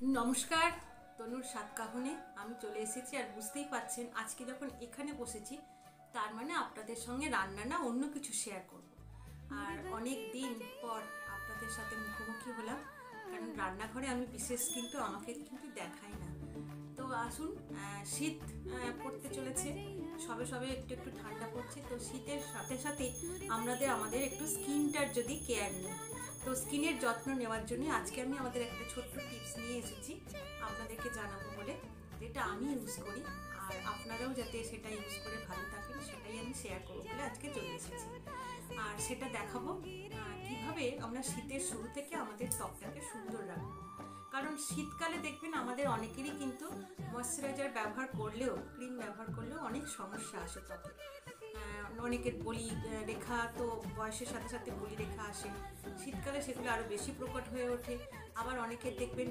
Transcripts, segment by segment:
नमस्कार तनुर सातकाहने আমি চলে এসেছি আর বুঝতেই পাচ্ছেন আজকে যখন এখানে বসেছি তার মানে আপনাদের সঙ্গে রান্না না অন্য কিছু শেয়ার করব আর অনেক দিন পর আপনাদের সাথে মুখোমুখি হলাম কারণ রান্নাঘরে আমি বিশেষ কিন্তু আমাকে কিন্তু দেখাই না তো আসুন শীত পড়তে চলেছে সবে সবে একটু একটু ঠান্ডা পড়ছে তো শীতের সাথে সাথে আমাদের একটু স্কিনটার যদি কেয়ার নিই তো স্কিনের যত্ন নেওয়ার জন্য আজকে আমি আমাদের একটা ছোট্ট টিপস নিয়ে এসেছি আপনাদেরকে জানাবো বলে যেটা আমি ইউজ করি আর আপনারাও যাতে সেটা ইউজ করে ভালো থাকেন সেটাই আমি শেয়ার করবো বলে আজকে চলে এসেছি আর সেটা দেখাবো কিভাবে আমরা শীতের শুরু থেকে আমাদের ত্বকটাকে সুন্দর রাখবো কারণ শীতকালে দেখবেন আমাদের অনেকেরই কিন্তু ময়শ্চারাইজার ব্যবহার করলেও ক্রিম ব্যবহার করলেও অনেক সমস্যা আসে ত্বকে অনেকের বলি রেখা তো বয়সের সাথে সাথে বলি রেখা আসে শীতকালে সেগুলো আরও বেশি প্রকট হয়ে ওঠে আবার অনেকের দেখবেন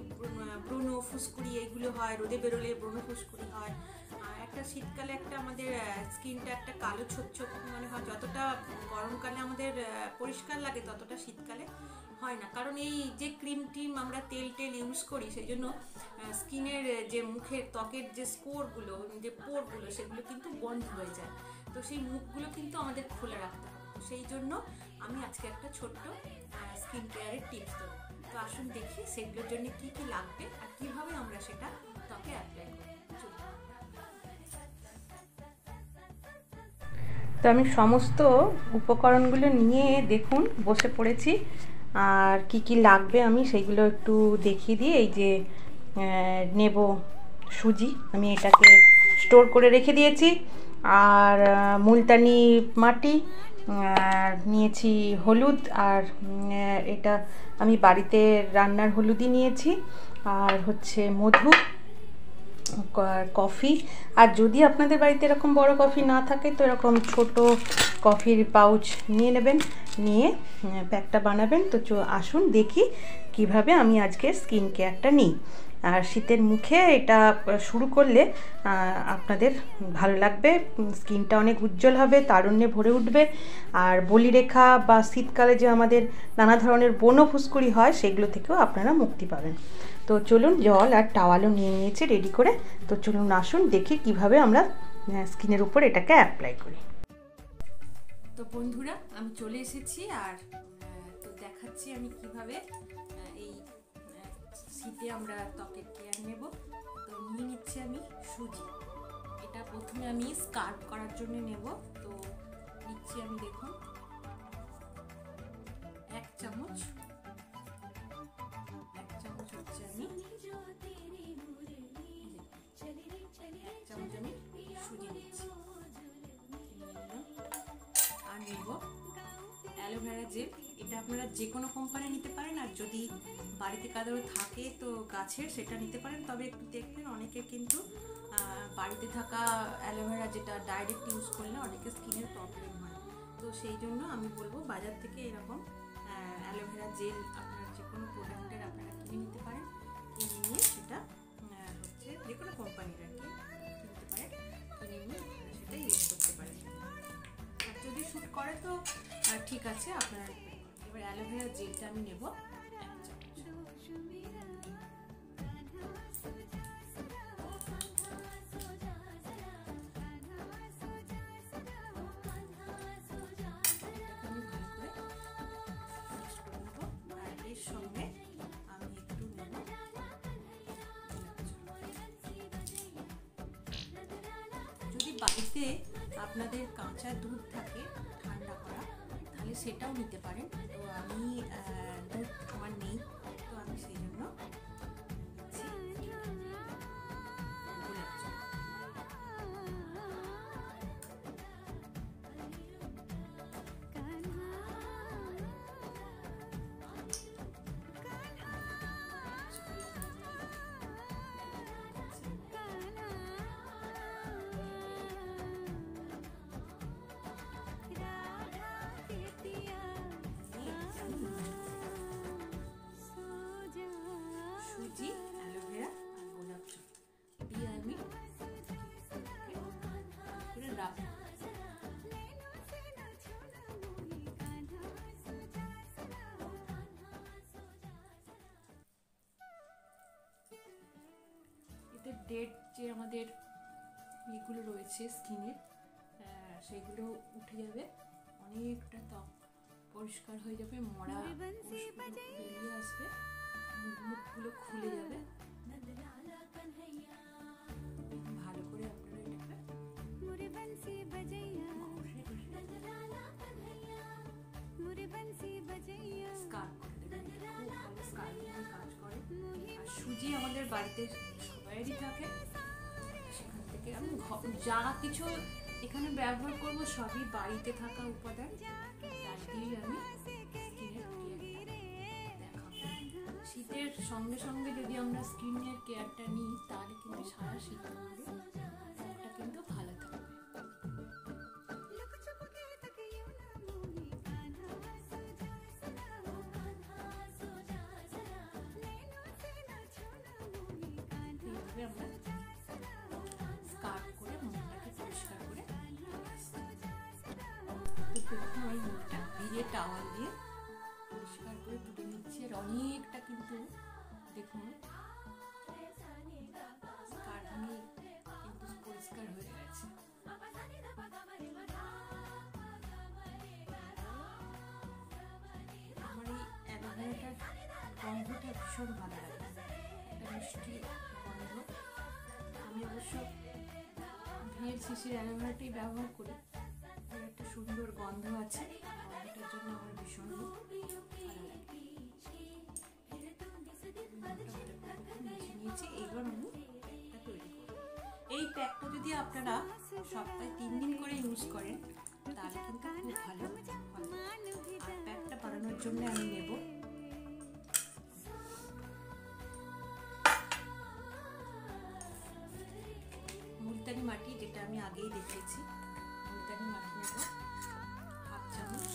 ব্রণ ফুসকুড়ি এইগুলো হয় রোদে বেরোলে ব্রণ ফুসকুড়ি হয় একটা শীতকালে একটা আমাদের স্কিনটা একটা কালো ছোপ ছোপ মানে হয় যতটা গরমকালে আমাদের পরিষ্কার লাগে ততটা শীতকালে হয় না কারণ এই যে ক্রিম টিম আমরা তেল ইউজ করি সেই জন্য স্কিনের যে মুখের ত্বকের যে স্পোরগুলো যে পোরগুলো সেগুলো কিন্তু বন্ধ হয়ে যায় তো সেই মুখগুলো কিন্তু আমাদের খোলা রাখতে হবে তো সেই জন্য আমি আজকে একটা ছোট্ট স্কিন কেয়ারের টিপস দেবো তো আসুন দেখি সেগুলোর জন্য কী কী লাগবে আর কীভাবে আমরা সেটা ত্বকে অ্যাপ্লাই করব তো আমি সমস্ত উপকরণগুলো নিয়ে দেখুন বসে পড়েছি আর কি কি লাগবে আমি সেইগুলো একটু দেখিয়ে দিই এই যে নেব সুজি আমি এটাকে স্টোর করে রেখে দিয়েছি আর মুলতানি মাটি নিয়েছি হলুদ আর এটা আমি বাড়িতে রান্নার হলুদই নিয়েছি আর হচ্ছে মধু কফি আর যদি আপনাদের বাড়িতে এরকম বড় কফি না থাকে তো এরকম ছোট কফির পাউচ নিয়ে নেবেন নিয়ে প্যাকটা বানাবেন তো আসুন দেখি কিভাবে আমি আজকে স্কিন কেয়ারটা নিই আর শীতের মুখে এটা শুরু করলে আপনাদের ভালো লাগবে স্কিনটা অনেক উজ্জ্বল হবে তারুণ্যে ভরে উঠবে আর বলিরেখা বা শীতকালে যে আমাদের নানা ধরনের ব্রণ ফুসকুড়ি হয় সেগুলো থেকেও আপনারা মুক্তি পাবেন তো চলুন জল আর টাওয়ালও নিয়ে নিয়েছি রেডি করে তো চলুন আসুন দেখি কিভাবে আমরা স্কিনের উপর এটাকে অ্যাপ্লাই করি তো বন্ধুরা আমি চলে এসেছি আর তো দেখাচ্ছি আমি কিভাবে এই শীতে আমরা ত্বকের কেয়ার নেব তো নিয়ে নিচ্ছি আমি সুজি এটা প্রথমে আমি স্কার্ফ করার জন্য নেব তো নিচ্ছি আমি দেখুন 1 চামচ হচ্ছে আমি 1 চামচ আমি সুজি নিচ্ছি আর নেব অ্যালোভেরা জেল এটা আপনারা যে কোনো কোম্পানি নিতে পারেন আর যদি বাড়িতে কারোর থাকে তো গাছের সেটা নিতে পারেন তবে একটু দেখবেন অনেকের কিন্তু বাড়িতে থাকা অ্যালোভেরা যেটা ডাইরেক্ট ইউজ করলে অনেকের স্কিনের প্রবলেম হয় তো সেই জন্য আমি বলবো বাজার থেকে এরকম অ্যালোভেরা জেল আপনারা যে কোনো প্রোডাক্টের আপনারা কিনে নিতে পারেন কিনে নিয়ে সেটা হচ্ছে যে কোনো কোম্পানির আর কি কিনতে পারেন কিনে নিয়ে সেটা ইউজ করতে পারেন আর যদি শ্যুট করে তো ঠিক আছে আপনার এবার অ্যালোভেরা জেলটা আমি নেব 1 চামচ সঙ্গে আমি একটু নেব যদি বাড়িতে আপনাদের কাঁচা দুধ থাকে ঠান্ডা করা তাহলে সেটাও নিতে পারেন তো আমি দুধ আমার নেই তো আমি সেই জন্য সুজি অ্যালোভেরা আর গোলাপ জল দিয়ে আমি রাখবো ডেড যে আমাদের এগুলো রয়েছে স্কিনের, সেগুলো উঠে যাবে, অনেকটা ত্বক পরিষ্কার হয়ে যাবে, মরা বেরিয়ে আসবে, মুখগুলো খুলে যাবে। ভালো করে আপনারা সুজি আমাদের বাড়িতে সবাইরই থাকে, সেখান থেকে আমি যা কিছু এখানে ব্যবহার করব সবই বাড়িতে থাকা উপাদান, তাই দিয়ে আমি শীতের সঙ্গে সঙ্গে যদি আমরা স্কিনের কেয়ারটা নিই তাহলে কিন্তু সারা শীত ত্বকটা কিন্তু ভালো থাকবে। এইভাবে আমরা স্কার্ফ করে মুখটাকে পরিষ্কার করে আমি মুখটা ভিজে টাওয়াল দিয়ে পরিষ্কার করে তুলে নিচ্ছি। আর অনেকটা কিন্তু দেখুন স্কার্ফ নিয়ে কিন্তু পরিষ্কার হয়ে গেছে। আমার এই অ্যালোভেরাটার গন্ধটা ভীষণ ভালো লাগে, একটা মিষ্টি গন্ধ। আমি অবশ্য ভিয়ের শিশির অ্যালোভেরাটাই ব্যবহার করি, এর একটা সুন্দর গন্ধ আছে, গন্ধটার জন্য আমার ভীষণ ভালো লাগে। নিয়েছি, এইবার আমি প্যাকটা তৈরি করব। এই প্যাকটা যদি আপনারা সপ্তাহে 3 দিন করে ইউজ করেন তাহলে কিন্তু খুব ভালো হবে। আর প্যাকটা বানানোর জন্য আমি নেব মুলতানি মাটি, যেটা আমি আগেই দেখিয়েছি। মুলতানি মাটি নেব 1/2 চামচ।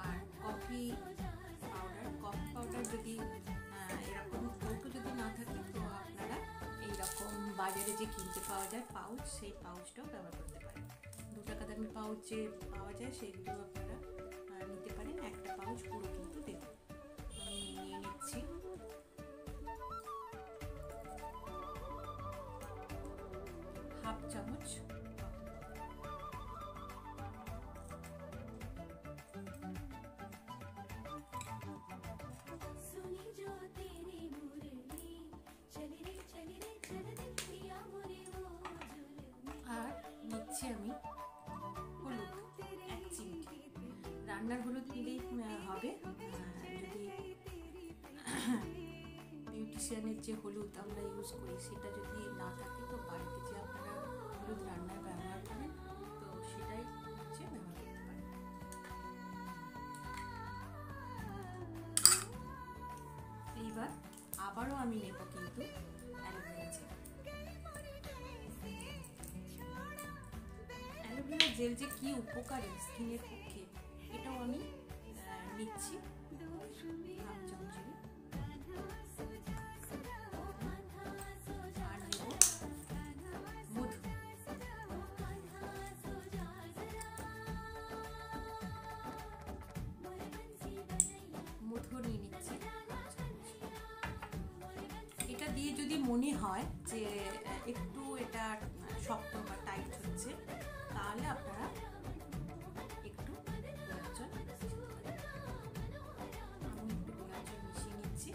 আর কফি পাউডার যদি এরকম কৌটো যদি না থাকে তো আপনারা এইরকম বাজারে যে কিনতে পাওয়া যায় পাউচ, সেই পাউচটাও ব্যবহার করতে পারেন। 2 টাকা দামি পাউচ যে পাওয়া যায় সেগুলো আপনারা নিতে পারেন। একটা পাউচ পুরো কিন্তু দেবেন। আমি নিয়ে নিচ্ছি। হাফ চামচ আর নিচ্ছি আমি হলুদ 1 চিমটি। রান্নার হলুদ দিলেই হবে। যদি বিউটিশিয়ানের যে হলুদ আমরা ইউজ করি সেটা যদি না থাকে তো বাড়িতে যে আপনারা হলুদ রান্নায় ব্যবহার করেন তো সেটাই হচ্ছে ব্যবহার করতে পারেন। এইবার আবারও আমি নেব কিন্তু অ্যালোভেরা জেল। অ্যালোভেরা জেল যে কি উপকারী স্কিনের পক্ষে এটাও আমি নিচ্ছি 1/2 চামচ। আর নেব মধু। মধু নিয়ে নিচ্ছি। এটা দিয়ে যদি মনে হয় যে একটু এটা শক্ত বা টাইট হচ্ছে তাহলে আপনারা একটু গোলাপ জল, আমি একটু গোলাপ জল মিশিয়ে নিচ্ছি।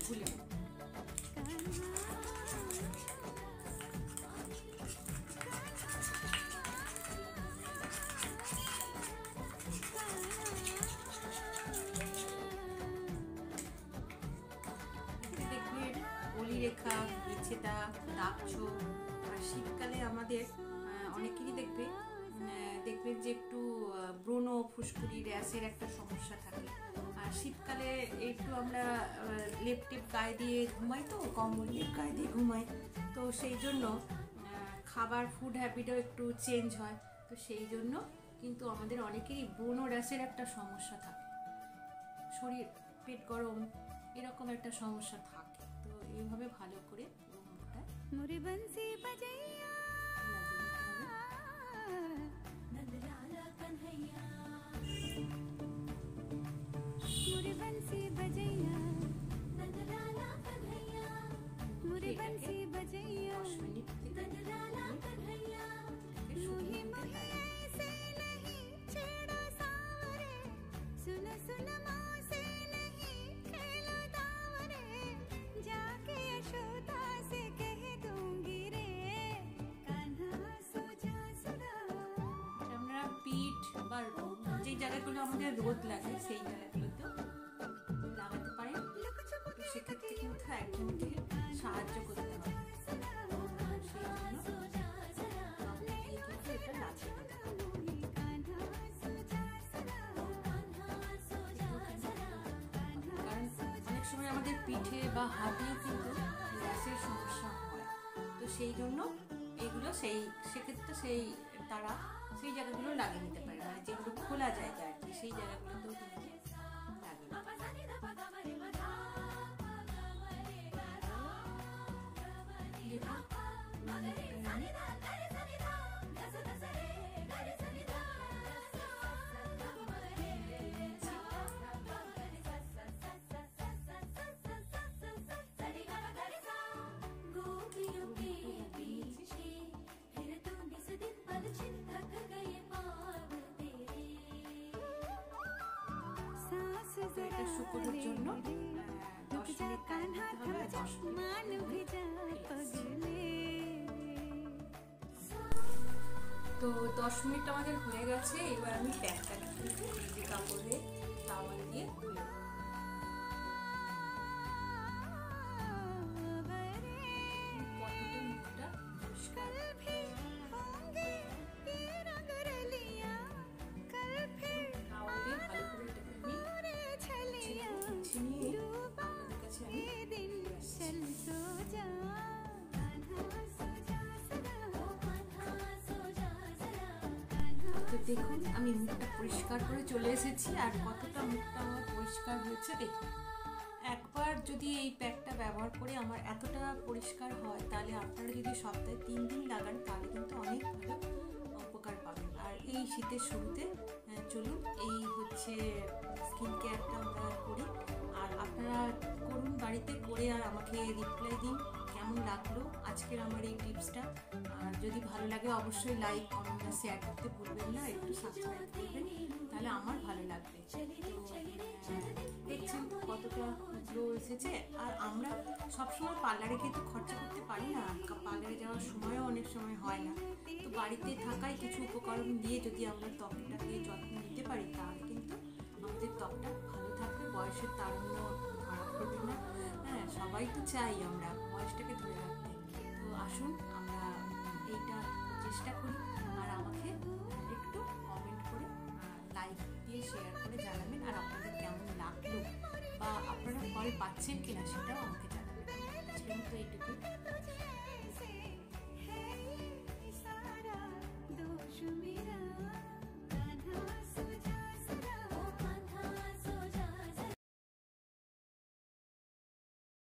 ভুলে রেখা, মেছে দাগ, দাগছোপ। আর শীতকালে আমাদের অনেকেরই দেখবেন যে একটু ব্রণ, ফুসকুড়ি, র্যাশের একটা সমস্যা থাকে। আর শীতকালে একটু আমরা লেপ টেপ গায়ে দিয়ে ঘুমাই, তো কম্বল লেপ গায়ে দিয়ে ঘুমাই, তো সেই জন্য খাবার ফুড হ্যাবিটও একটু চেঞ্জ হয়। তো সেই জন্য কিন্তু আমাদের অনেকেরই ব্রণ র্যাশের একটা সমস্যা থাকে, শরীর পেট গরম এরকম একটা সমস্যা থাকে। তো এইভাবে ভালো করে পুরো মুখটা যে জায়গাগুলো আমাদের রোদ লাগে সেই জায়গাগুলোতেও লাগাতে পারেন। তো সেক্ষেত্রে কিন্তু একজনকে সাহায্য করতে হবে, সেই জন্য এটা লাগিয়ে দিতে হবে। কারণ অনেক সময় আমাদের পিঠে বা হাতেও কিন্তু গ্যাসের সমস্যা হয়, তো সেই জন্য এগুলো সেক্ষেত্রে তারা সেই জায়গাগুলো লাগিয়ে নিতে পারে, মানে যেগুলো খোলা জায়গা আর কি, সেই জায়গাগুলোতেও কিন্তু শুকোনোর জন্য 10 মিনিট টাইম দিতে হবে। 10 মিনিট তো 10 মিনিট আমাদের হয়ে গেছে। এবার আমি প্যাকটাকে কিন্তু এই কাপড়ে টাওয়াল দিয়ে ধুয়ে দেখুন আমি মুখটা পরিষ্কার করে চলে এসেছি, আর কতটা মুখটা আমার পরিষ্কার হয়েছে দেখুন। একবার যদি এই প্যাকটা ব্যবহার করে আমার এতটা পরিষ্কার হয়, তাহলে আপনারা যদি সপ্তাহে 3 দিন লাগান তাহলে কিন্তু অনেক ভালো উপকার পাবেন। আর এই শীতের শুরুতে চলুন এই হচ্ছে স্কিন কেয়ারটা আমরা করি, আর আপনারা করুন বাড়িতে করে, আর আমাকে রিপ্লাই দিন কেমন লাগলো আজকের আমার এই টিপসটা। আর যদি ভালো লাগে অবশ্যই লাইক, কমেন্ট আর শেয়ার করতে ভুলবেন না, একটু সাবস্ক্রাইব করবেন, তাহলে আমার ভালো লাগবে। দেখছেন কতটা গ্লো এসেছে। আর আমরা সবসময় পার্লারে কিন্তু খরচা করতে পারি না, পার্লারে যাওয়ার সময়ও অনেক সময় হয় না। তো বাড়িতে থাকায় কিছু উপকরণ দিয়ে যদি আমরা ত্বকটাকে যত্ন নিতে পারি, তাহলে কিন্তু আমাদের ত্বকটা ভালো থাকবে, বয়সের তারুণ্য ধরা পড়বে না। হ্যাঁ, সবাই তো চাই আমরা বয়সটাকে ধরে রাখতে। তো আসুন আমরা এইটা চেষ্টা করি, আর আমাকে একটু কমেন্ট করে লাইক দিয়ে শেয়ার করে জানাবেন, আর আপনাদের কেমন লাগলো বা আপনারা ফল পাচ্ছেন কিনা সেটাও